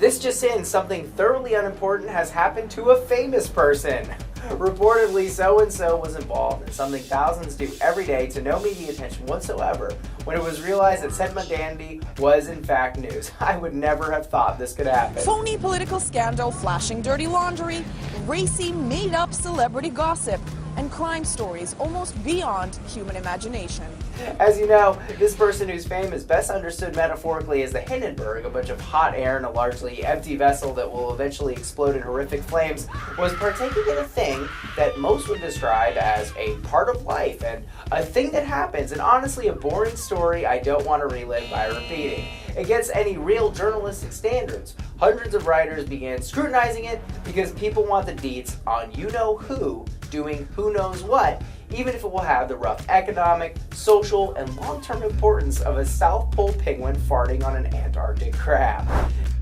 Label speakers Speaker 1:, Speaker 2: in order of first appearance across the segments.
Speaker 1: This just in, something thoroughly unimportant has happened to a famous person. Reportedly, so-and-so was involved in something thousands do every day to no media attention whatsoever when it was realized that said mundanity was in fact news. I would never have thought this could happen.
Speaker 2: Phony political scandal, flashing dirty laundry, racy, made-up celebrity gossip, and crime stories almost beyond human imagination.
Speaker 1: As you know, this person whose fame is best understood metaphorically as the Hindenburg, a bunch of hot air in a largely empty vessel that will eventually explode in horrific flames, was partaking in a thing that most would describe as a part of life and a thing that happens, and honestly a boring story I don't want to relive by repeating. Against any real journalistic standards, hundreds of writers began scrutinizing it because people want the deets on you-know-who doing who knows what, even if it will have the rough economic, social, and long-term importance of a South Pole penguin farting on an Antarctic crab.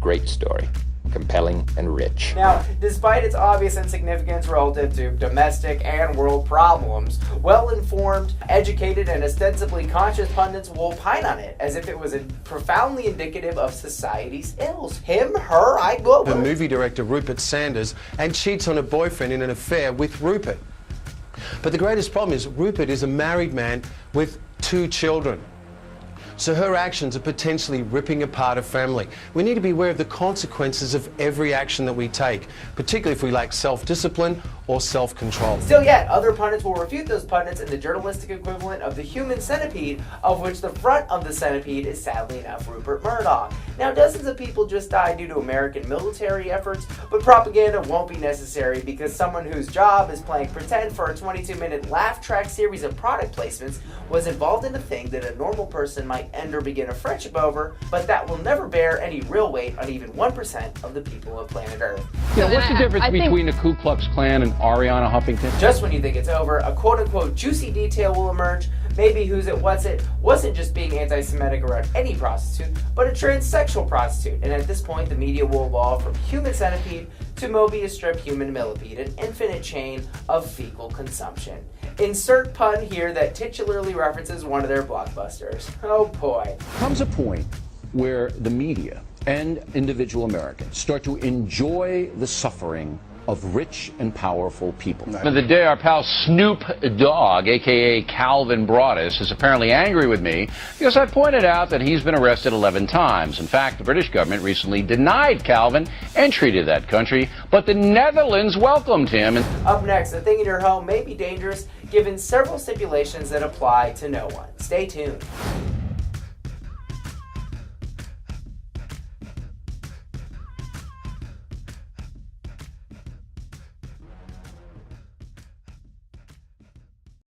Speaker 3: Great story. Compelling and rich.
Speaker 1: Now, despite its obvious insignificance relative to domestic and world problems, well-informed, educated, and ostensibly conscious pundits will opine on it as if it was profoundly indicative of society's ills. Him, her, I go.
Speaker 4: Her movie director Rupert Sanders and cheats on her boyfriend in an affair with Rupert. But the greatest problem is Rupert is a married man with 2 children. So her actions are potentially ripping apart a family. We need to be aware of the consequences of every action that we take, particularly if we lack self-discipline or self-control.
Speaker 1: Still yet, other pundits will refute those pundits in the journalistic equivalent of the human centipede, of which the front of the centipede is sadly enough Rupert Murdoch. Now, dozens of people just died due to American military efforts, but propaganda won't be necessary because someone whose job is playing pretend for a 22-minute laugh track series of product placements was involved in a thing that a normal person might end or begin a friendship over, but that will never bear any real weight on even 1% of the people of planet Earth.
Speaker 5: Yeah, what's the difference between the Ku Klux Klan and Ariana Huffington?
Speaker 1: Just when you think it's over, a quote-unquote juicy detail will emerge. Maybe Who's It, What's It wasn't just being anti-Semitic around any prostitute, but a transsexual prostitute. And at this point, the media will evolve from human centipede to Mobius strip human millipede, an infinite chain of fecal consumption. Insert pun here that titularly references one of their blockbusters. Oh boy.
Speaker 5: Comes a point where the media and individual Americans start to enjoy the suffering of rich and powerful people. The other day, our pal Snoop Dogg, a.k.a. Calvin Broadus, is apparently angry with me because I pointed out that he's been arrested 11 times. In fact, the British government recently denied Calvin entry to that country, but the Netherlands welcomed him.
Speaker 1: Up next, the thing in your home may be dangerous given several stipulations that apply to no one. Stay tuned.